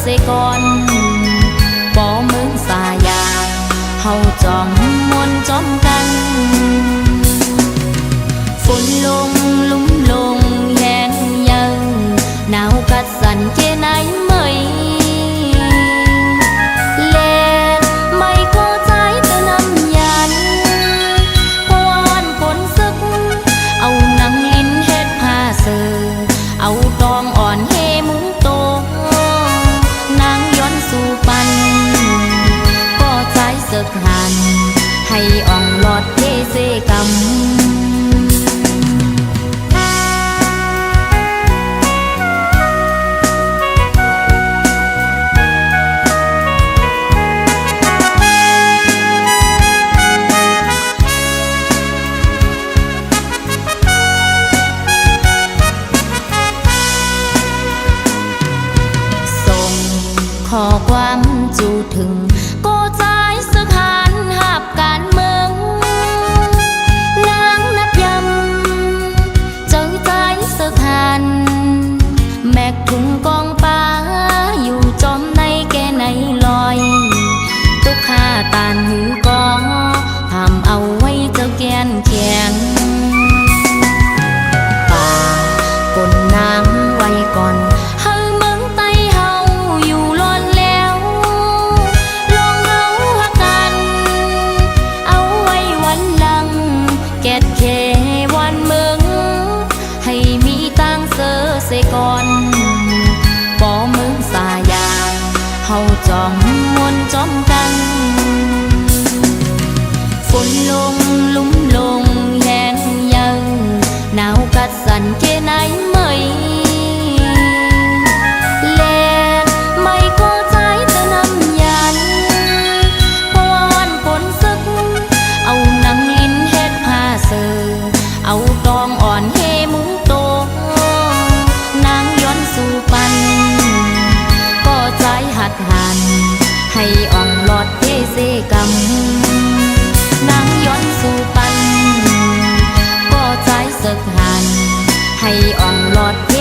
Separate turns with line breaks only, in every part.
เสก่อนบ่มึงสายาเฮาจอมมนจอมกันฝนลงลุ่มลงแห้งยังหนาวกัดสั่นแค่ไหนไม่แลไม่เข้าใจแต่น้ำยันพวนฝนซึกเอาหนังลิ้นเฮ็ดผ้าเสือเอาตองอ่อนเฮมุ้งโตนางย้อนสู่ปันก็ใจสึกหันให้อ่องหลอดเทเสกำขอความจูถึงก็ใจสึกหันหับการเมืองนางนับยำเจอใจสึกหันแมกถุงกองป้าอยู่จมในแก่ในลอยตุกข้าตานหือกองทำเอาไว้เจ้าแกนแข็งป่ากนนางไว้ก่อนเสก่อนบ่มึงสายาเฮาจอมมนจอมกันฝนลงลุ่มลงแห้งยังหนาวกัดสั่นแค่ไหนไม่แลไม่เข้าใจแต่น้ำยันพวนฝนซึกเอาหนังลิ้นเฮ็ดผ้าเสือเอาตองอ่อนเฮมุ้งโตสู่ปันก็ใจหัดหันให้อ่องหลอดเทเสกำนางย้อนสู่ปันก็ใจสึกหันให้อ่องหลอดเท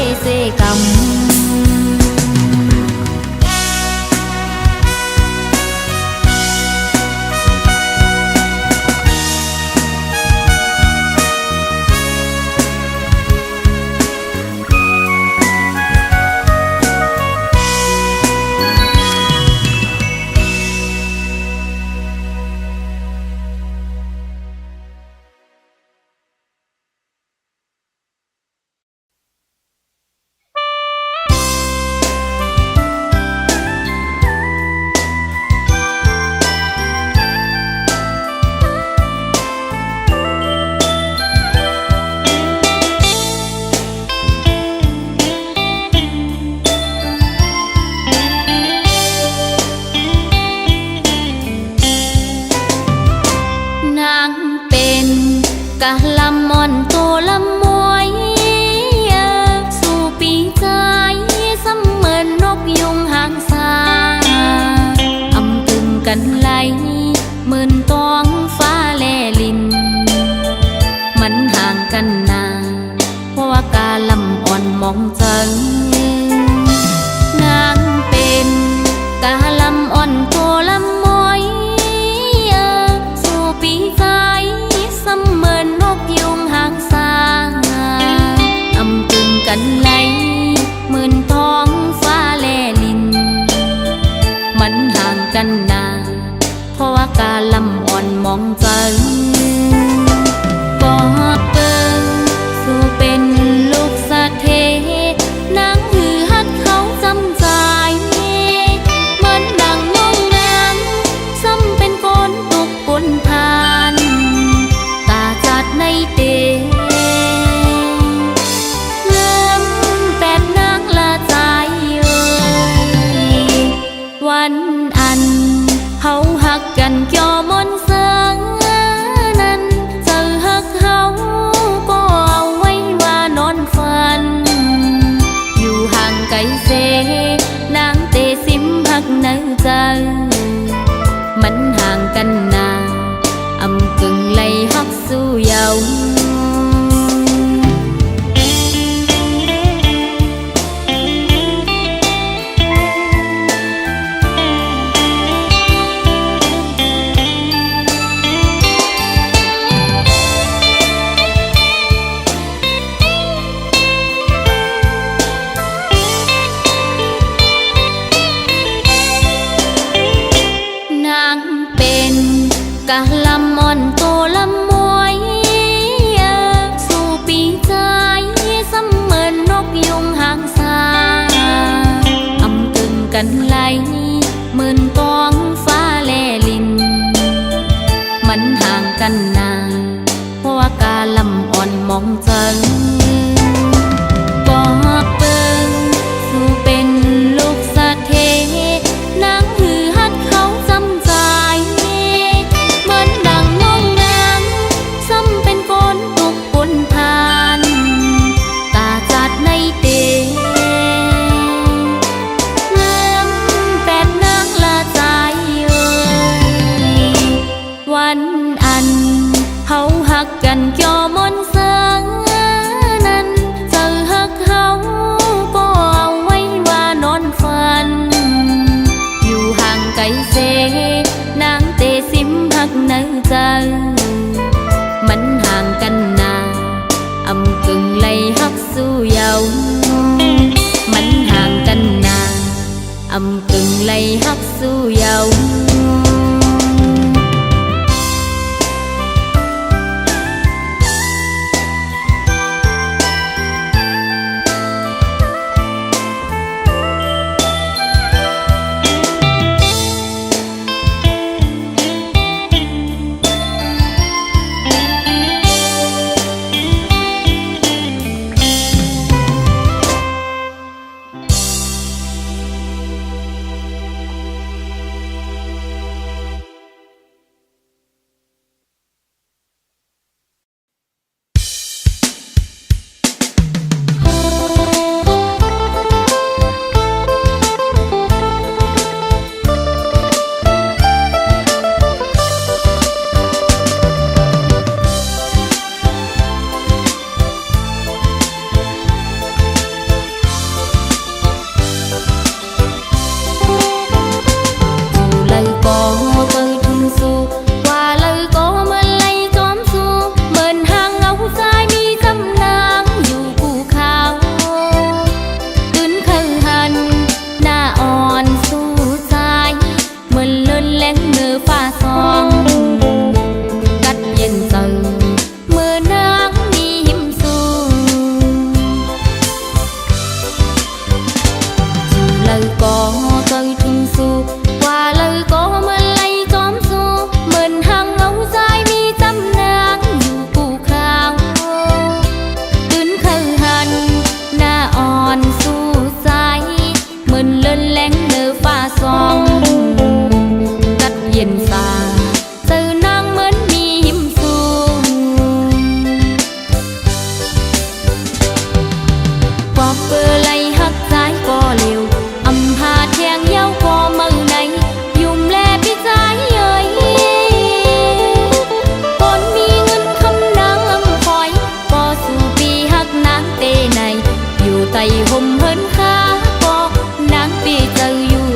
กะลำอ่อนโตลำมวยสู่ปีใจซ้ำเหมือนนกยุงหางสาอำตึงกันไหลหมื่นกองฟ้าแลลินมันห่างกันนานเพราะว่ากาลำอ่อนมองจังก็เปิงสู่เป็นลูกสะเทนางหือฮัดเขาจำใจเหมือนดังน้องนางซ้ำเป็นคนตุกปนทานตาจัดในเตงามแปดนางละใจเอ่ยวันอันเฮาหักกันเกี่ยวมนต์เสือนั้นเจอหักเฮาก็เอาไว้ว่านอนฝันอยู่ห่างไกลเสนางเตสิมหักในใจมันห่างกันนาอำกึ่งไหลหักสู้เยามันห่างกันนาอำกึ่งไหลหักสู้เยาห่มเฮินคาปอนางปีเจออยู่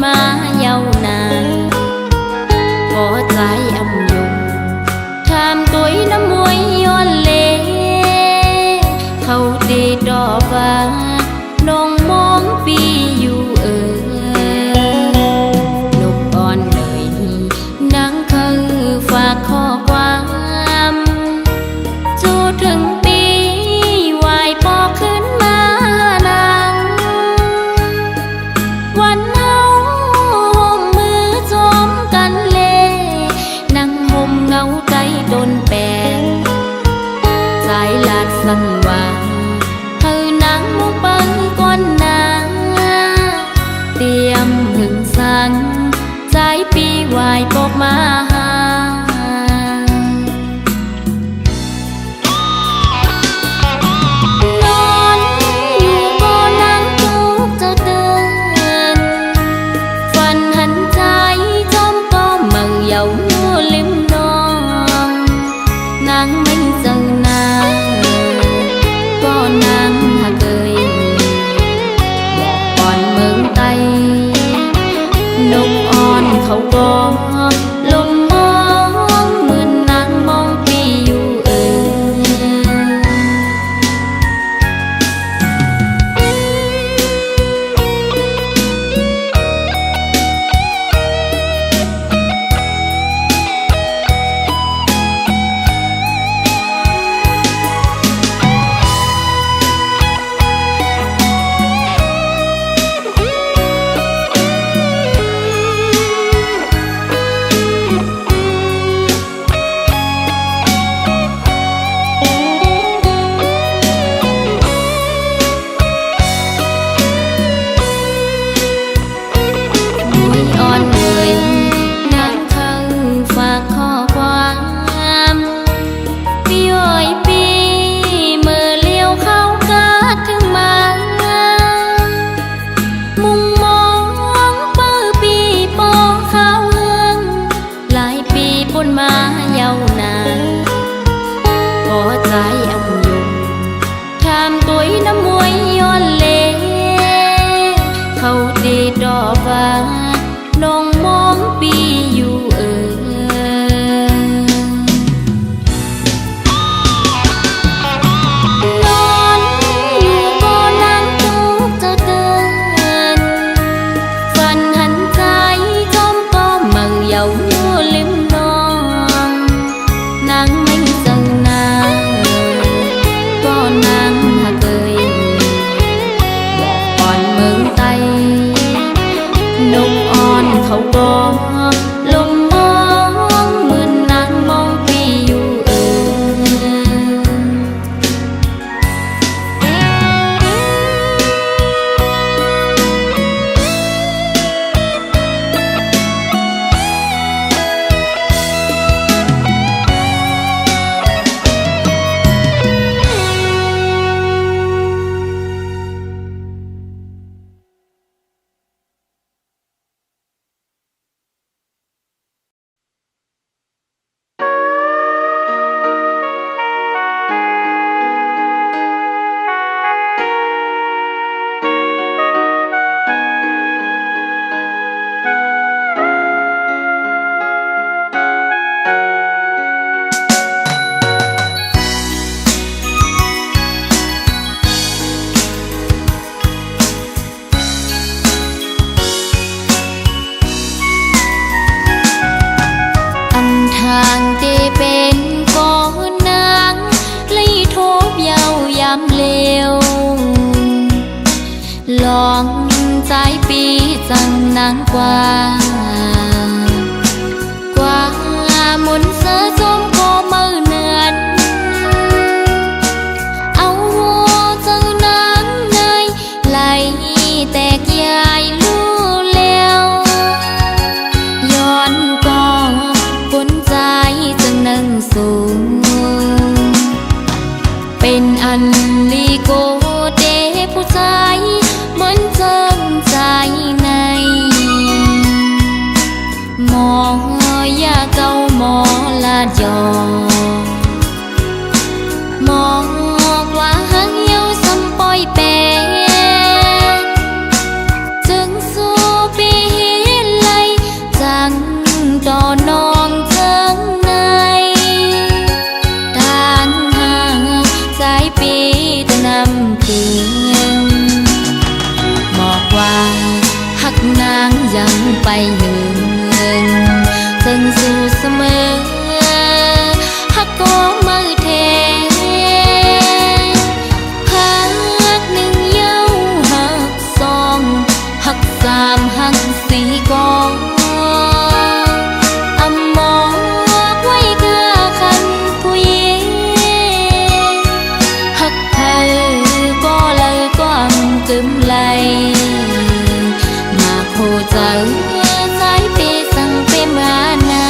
มายาวนานก็ใจอำยงทำตัวน้ำมวยย้อนเลเขาตีดอกว่าน้องมองปีอยู่นกอ่อนเลยนางคือฝากข้อความจูถึงปีวายปอขึ้นมานางวันเฮาห่มมือจอมกันเลนั่งห่มเงาใจโดนแปลงสายลาดสั่นว่าเธอนางลงไปก่อนนาเตรียมหึงสังใจปีวายปอกมาหานอนอยู่ก็นั่งทุกจะเดินฝันหันใจจอมก็มังเหยาลิมนองนางไม่เจอนางก็นางหาเคยบอกก่อนเมืองไตนกอ่อนเขาก็ลมมองเหมือนนางมองปีอยู่มายาวนานก็ใจอำยงทำตัวน้ำมวยย้อนเลเขาดีดอกว่าน้องมองปีอยู่นอนอยู่ก็นั่งทุกจะเดินฝันหันใจจอมก็มังเหยาลิมนางไม่เจอนางก็นางหาเคยบอกก่อนเมืองไตนกอ่อนเขาก็ลมมองเหมือนนางมองปีอยู่ทางที่เป็นก้อนนางเลยทบเยาวยามเลวลองใจปีจังนางกว่ากว่ามุนเสือจมก็มือเนือนเอาหัวเจ้านางในไหลแตกยายลู่แล้วย้อนก็คนใจจึงนั่งสูงเป็นอันลีโกเดผู้ใจเหมือนเจิมใจใน างยังไปยืนจึงสู่เสมอฮักก็มือเทฮักหนึ่งเย้าฮักสองฮักสามฮักสี่ก็อำมองไว้กะคันผู้หญิงฮักเธอก็เลยก็อำกึมไหลมาโคเจอสายเปสั่งเปมานำ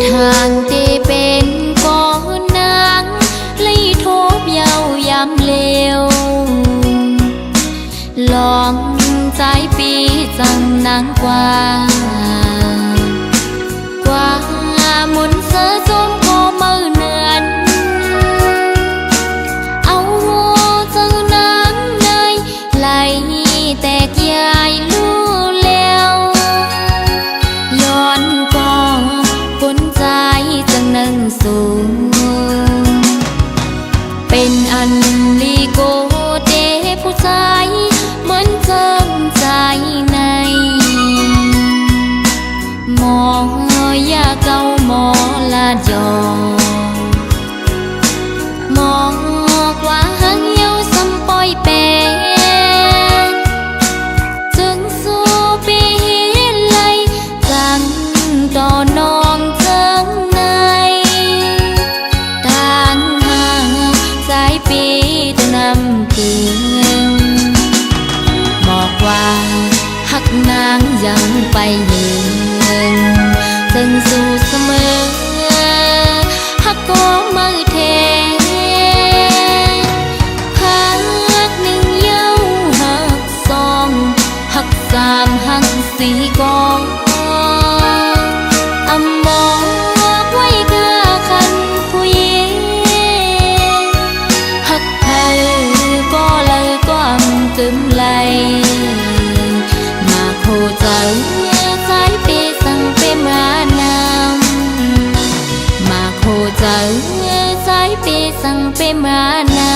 ทางที่เป็นก้อนนางเลยทบเยาวยำเลวลองใจปีจังนางกว่ามุนเสือจมก็มือเนือนเอาเจ้านางเนยไหลแตกยายลู่แล้วย้อนก็คนใจจังนั่งสูงเป็นอันลีโกเดผู้ชายเหมือนเจิมใจในหมอยาเก่าหมอลาดอหมอกว่าหังเยาสำปอยเป็นจึงสู้ปีไหลจังต่อนองเจิงในทางห่างสายปีจะนำคืนบอกว่าหักนางยังไปยืนจึงสู่เสมอฮักก็มือเทฮักหนึ่งเย้าฮักสองฮักสามฮักสี่ก็อำมองไว้กะคันผู้หญิงฮักเธอก็เลยก็อำกึมไหลมาโคเจอสายเปสั่งเปมานำมาโคเจอสายเปสั่งเปมานำ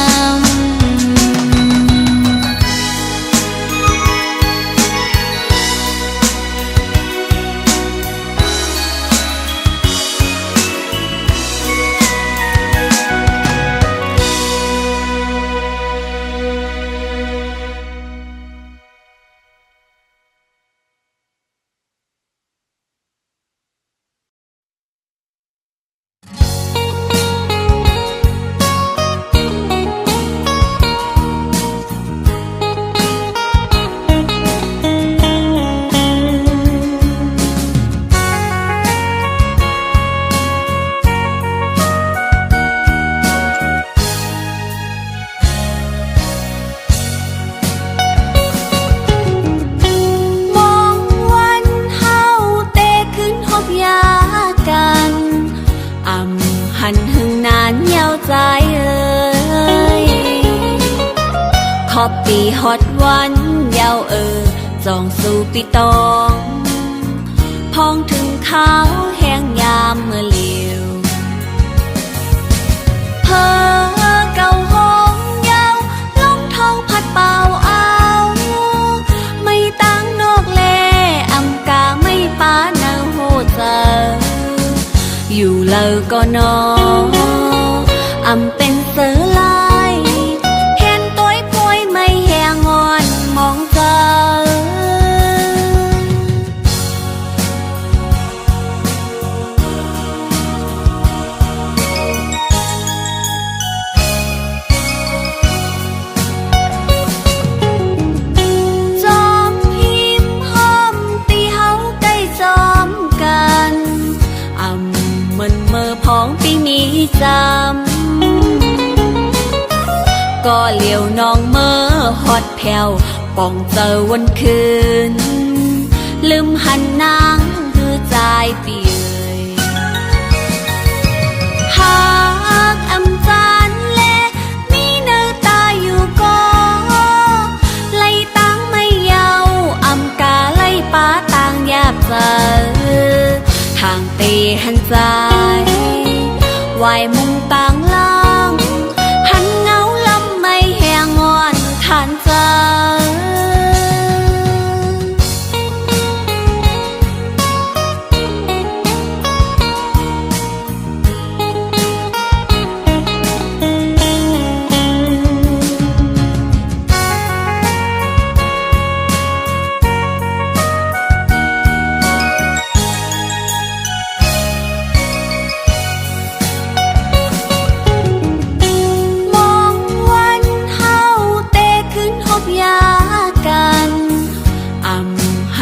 หันหึงนานเยาวใจเอ่ยขอบปีฮอดวันเยาวจองสู่ปีตองพองถึงข้าวแห้งยามเมื่อเลียวเพอเก่าห้องยาวลมท้องพัดเป่าเอาไม่ตั้งนอกแลอำกาไม่ป้าเนาโหเจออยู่เลยก็นออำเป็นเสือลายเห็นตัวป่วยไม่แหงงอนมองเจอจอมพิมพ์ห้อมตีเฮาใกล้จอมกันมันเมื่อพ้องปีนี้จำก็เหลียวน้องเมื่อฮอดแผ่วป่องเจอวันคืนลืมหันนางคือใจเปียย ใจไหวมุงต่างล่างหันเงาลำไม่แหงงอนทานใจ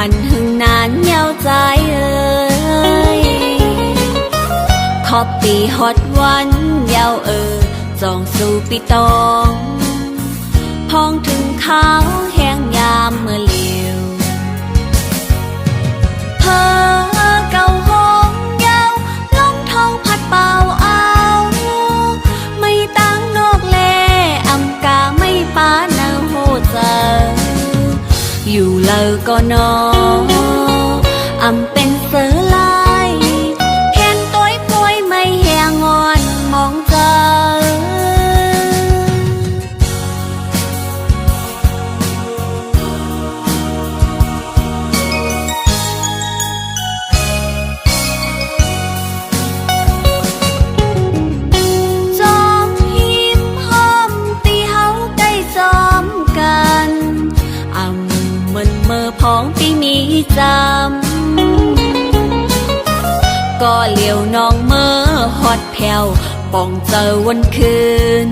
หันหึงนานเยาวใจเอ่ยขอบปีฮอดวันเยาวจองสู่ปีตองพองถึงข้าวแห้งยามเมื่อเลียวเธอเก่าห้องยาวลองท้องพัดเป่าเอาไม่ตั้งนกแลอำกาไม่ป้าเนาโหเจออยู่เลยก็นออำเป็นเสือลายแค้นต้อยป่วยไม่แหงงอนมองเจอจอมหิมห้อมตีเฮาใกล้จอมกันมันเมื่อพ้องปีมีจำก็เหลียวน้องเมื่อฮอดแผ่วป่องเจอวันคืน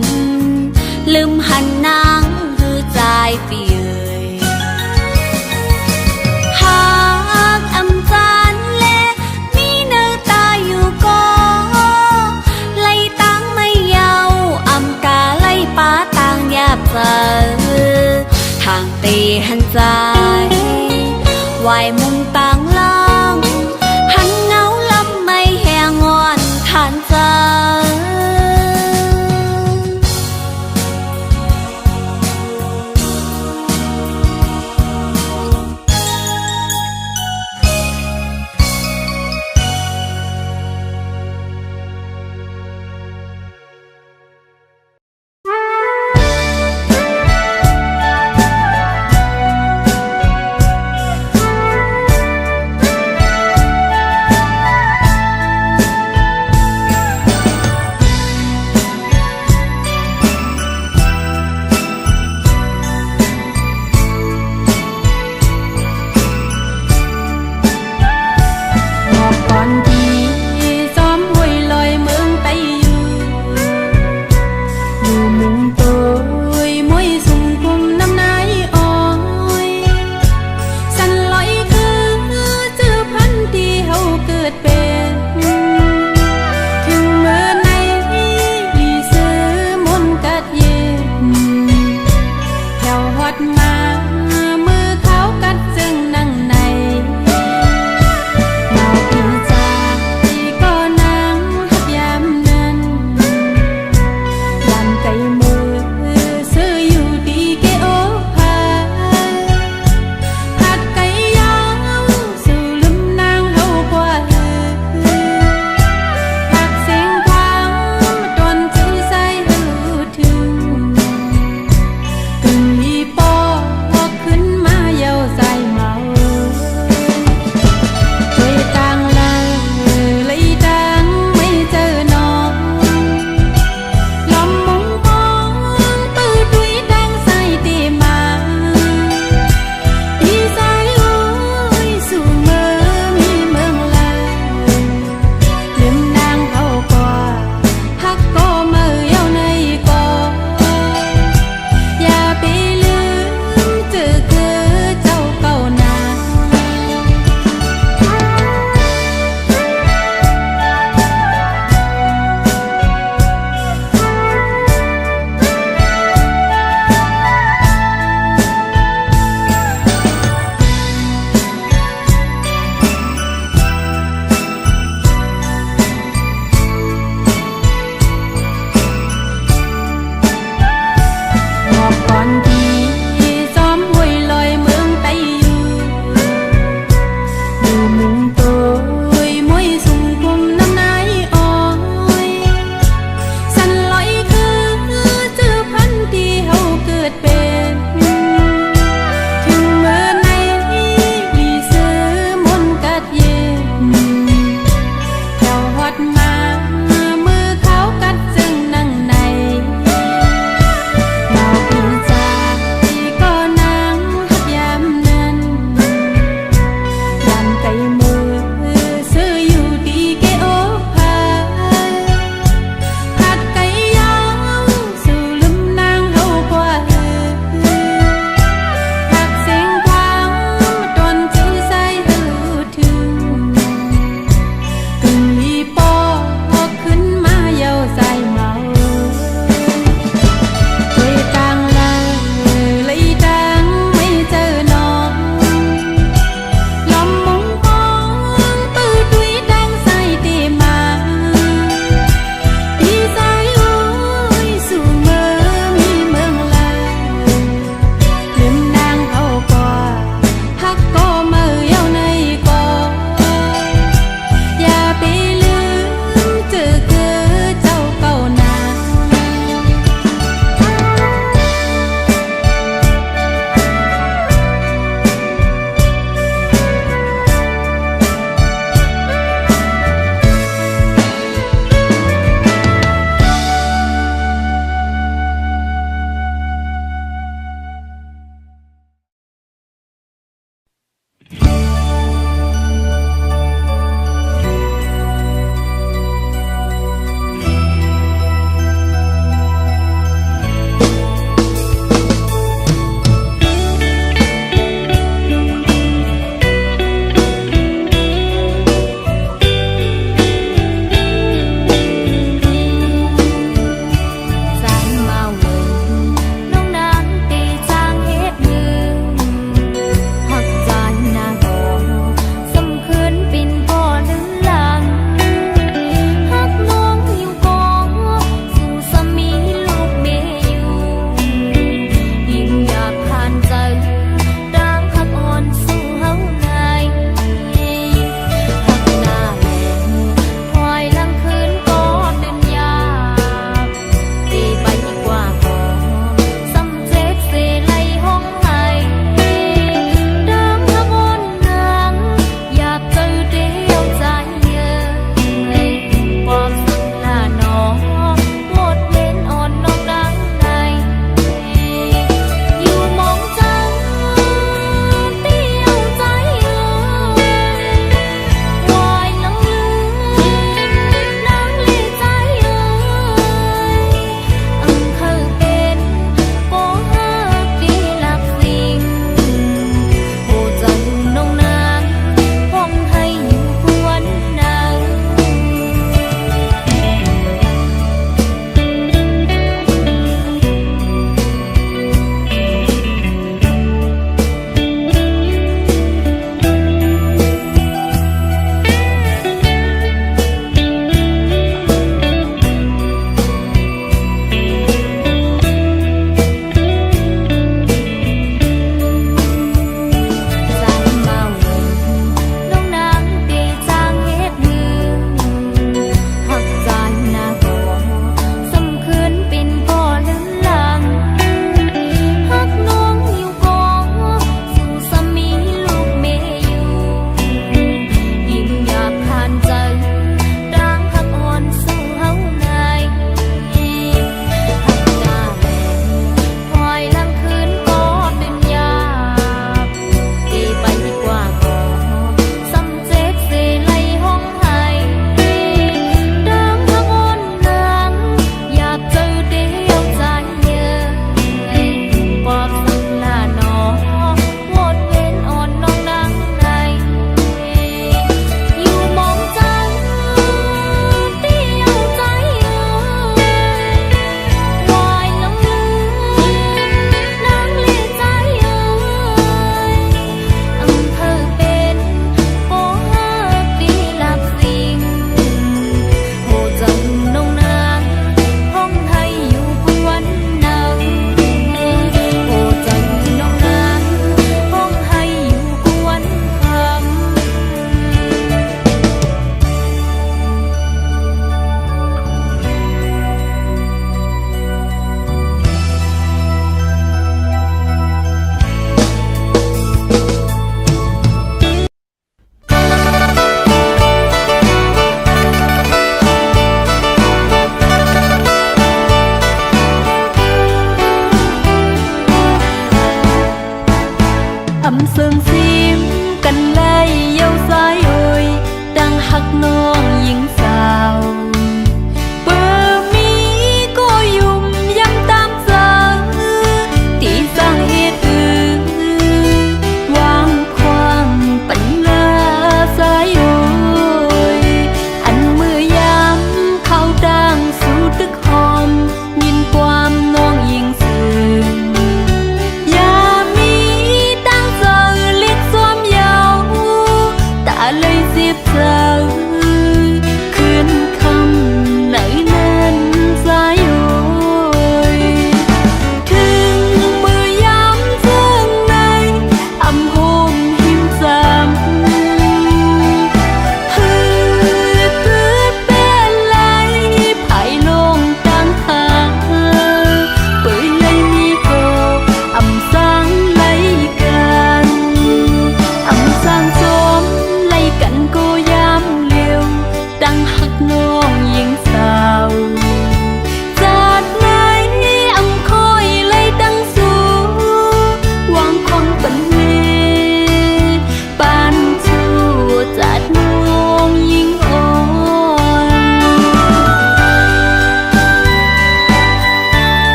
ลืมหันนางคือใจเปียยหากอำจานและมีเนื้อตาอยู่ก็ไล่ตั้งไม่เยาอำกาไล่ป้าต่างหยาบเจอทางตีหันใจไหวมุงต่างล่างหันเงาลำไม่แหงงอนทานใจ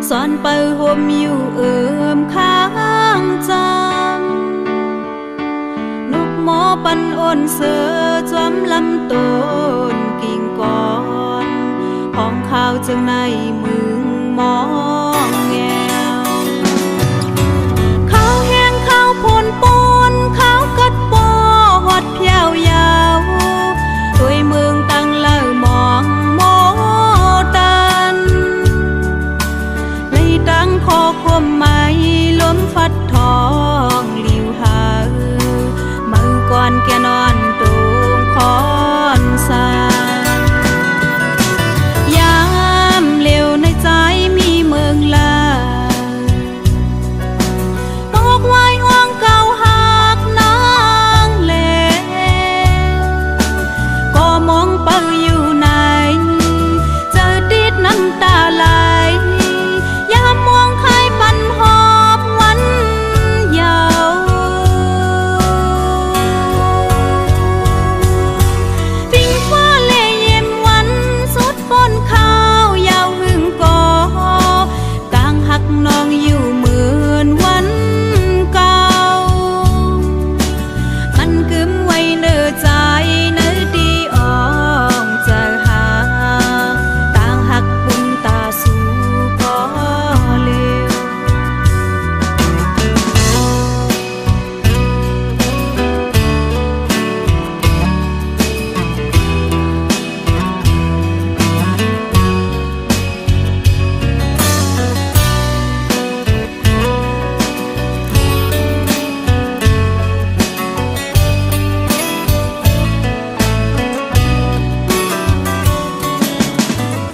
สอนเปิดห่มอยู่ข้างจำนกหมอปันอ่อนเสือจอมลำต้นกิ่งก่อนห้องข้าวจึงในมึงมองแงวข้าวแห้งข้าวผลปนข้าวกัดปอหอดเพียวยาวด้วยเมืองตั้งเล่ามองโมตันเลยตั้งคอความหมายล้มฟัดทองลิวหามือก่อนแกนอนตูงคอนสายามเร็วในใจมีเมืองลาตอกไว้ห้องเก่าหักนางเลก็มองเปิอยู่ไหนเจอติดน้ำตาไหลยามมองใครปันหอบวันยาวปิงฟ้าเล่เย็นวันสุดฝนข้าวยาวหึงก่อกลางหักน้องอยู่เหมือนวันเก่ามันกึมไว้เนื้อใจเนื้อดีอ่องจะหาต่างหักบุญตาสู่ก็เร็ว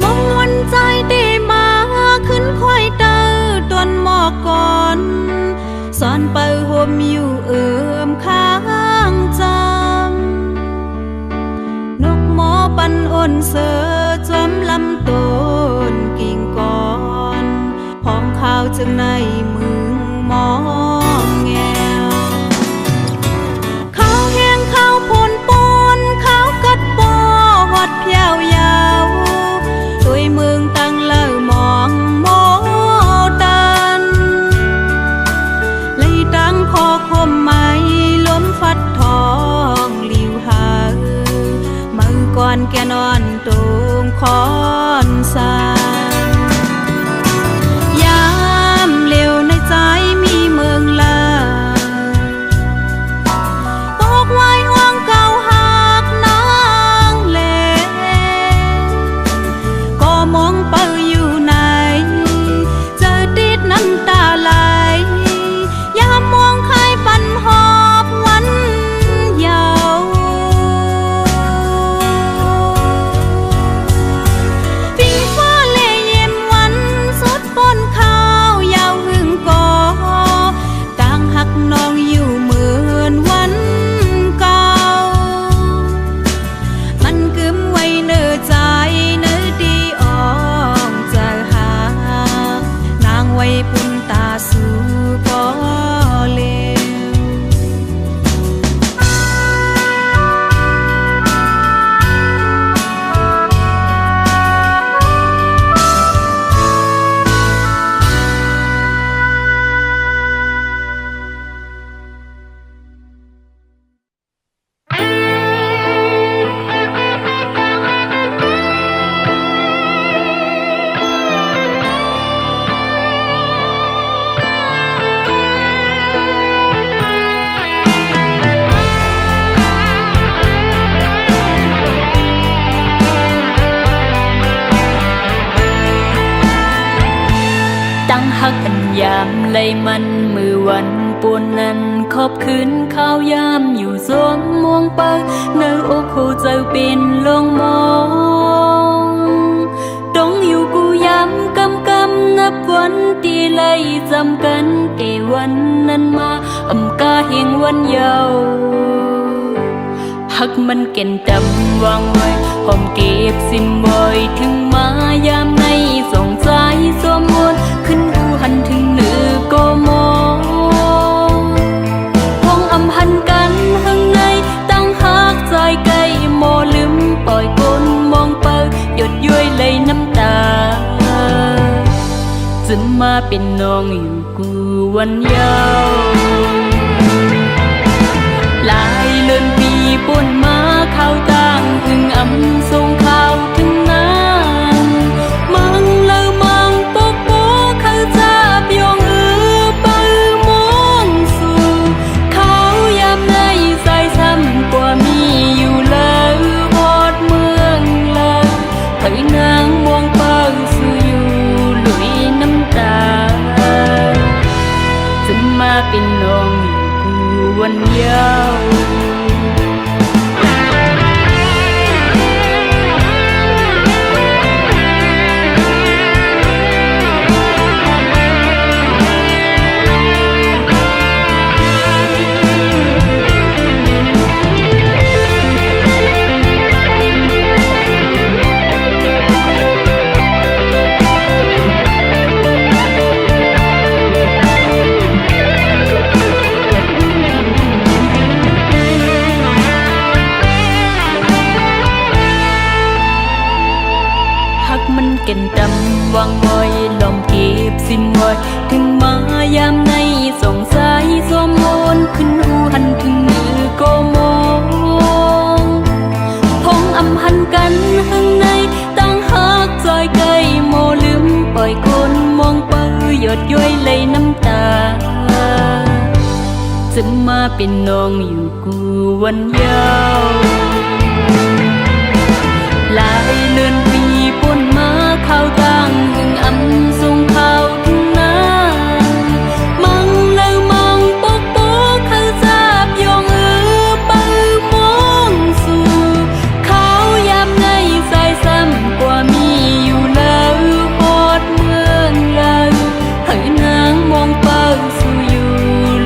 มองวันใจได้มาขึ้นค่อยเตอตนหมอกก่อนสอนเปิดห่มอยู่ข้างจำนกหมอปันอ่อนเสือจอมลำต้นกิ่งก่อนห้องข้าวจึงในมึงมองแงวข้าวแห้งข้าวผลปนข้าวกัดปอหอดเพียวยาวด้วยเมืองตั้งเล่ามองโมตันเลยตั้งคอความหมายล้มฟัดทองลิวหามือก่อนแกนอนตูงคอนสายามเร็วในใจมีเมืองลาตอกไว้ห้องเก่าหักนางเลก็มองเปิอยู่ไหนเจอติดน้ำตาไหลยามมองใครปันหอบวันยาวปิงฟ้าเล่เย็นวันสุดฝนข้าวยาวหึงก่อกลางหักน้องอยู่เหมือนวันเก่ามันกึมไว้เนื้อใจเนื้อดีอ่องจะหานางไว้ปุ่นตาสู่ก็เร็ว
ตั้งหักอันยามไล่มันมือวันปวนนั้นขอบคืนข้าวยามอยู่สวงม่วงเปิงเนื้ออกหูเจ้าเป็นลงมองต้องอยู่กูยามกำกำนับวันตีไล่จำกันเกวันนั้นมาอำกาเฮงวันเยาว์หักมันเก่นจำวางไว้หอมเก็บสิมไว้ถึงมายามในส่งใจสวมมนขึ้นหูหันถึงเนื้อก็มองห้องอำหันกันข้างในตั้งหักใจไกลโมลืมปล่อยกลมองเปิดหยดย้อยไหลน้ำตา จึ จะมาเป็นน้องอยู่กูวันยาวหลายเลือนปีป่นมาเข้าต่างถึงอำส่งข่าวถึงนางมังเลอมังปกโปเขาจับยองไปมองสู่เขายามในสายซ้ำกว่ามีอยู่แล้วพอดเมืองเลยให้นางมองเป้าสู่อยู่ลุยน้ำตาจะมาเป็นน้องอยู่กูวันยาวมันเก่นดำวางงอยลมเก็บสิ้นงอยถึงมายามในสงสายสวมมนขึ้นหูหันถึงมือก็มองพงอำหันกันข้างในตั้งหักจอยไกลโมลืมปล่อยคนมองเปื้อยอดย้อยเลยน้ำตาจะมาเป็นน้องอยู่กูวันยาวหลายเลือนปีป่นมาเข้าต่างหึงอำส่งข่าวถึงนางมังเลอมังปกโปเขาจับยองไปมองสู่เขายามในสายซ้ำกว่ามีอยู่แล้วพอดเมืองเลยให้นางมองเป้าสู่อยู่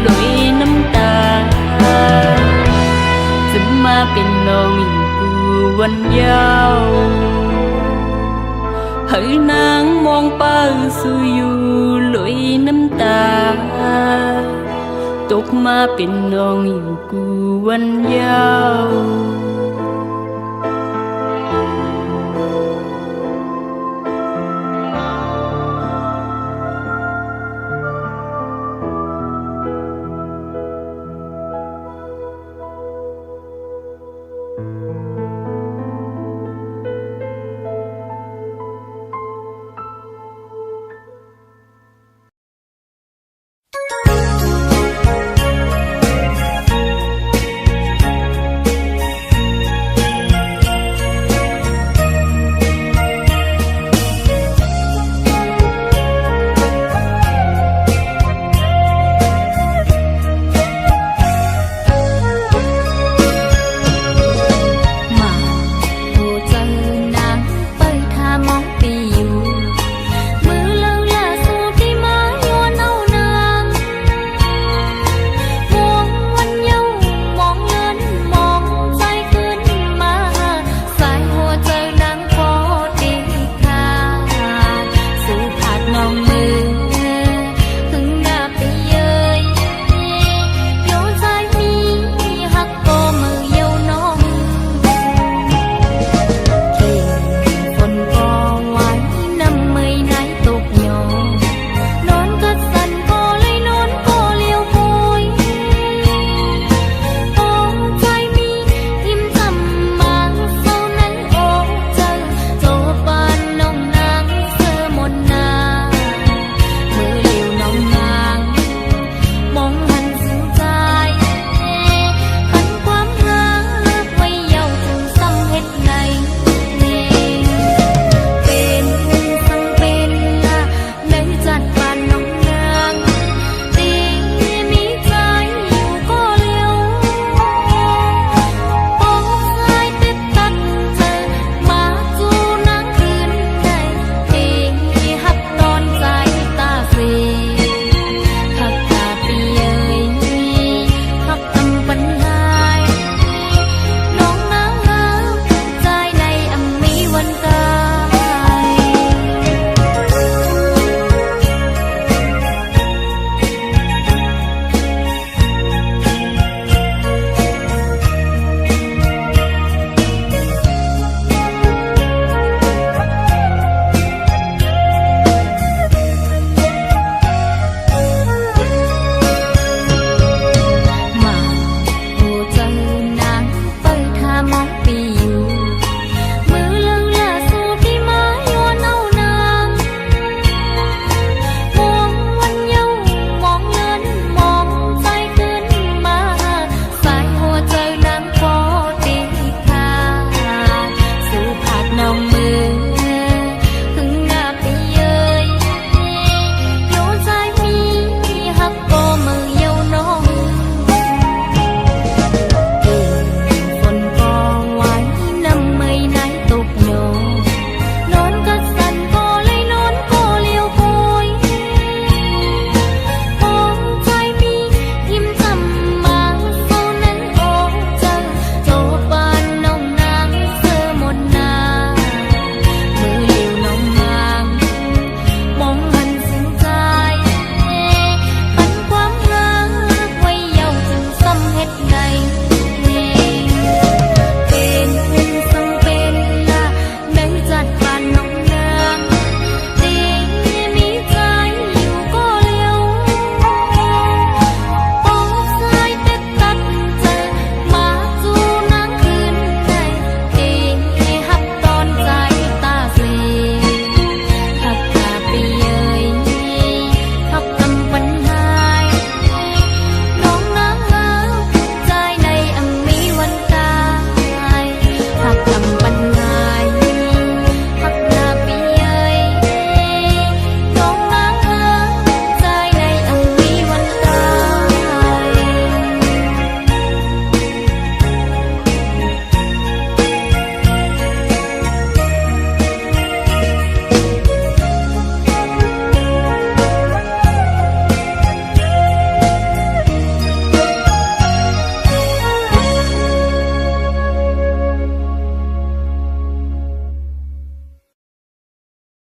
ลุยน้ำตาจะมาเป็นน้องอยู่กูวันยาวให้นางมองเป้าสู่อยู่ลุยน้ำตาตกมาเป็นน้องอยู่กูวันยาว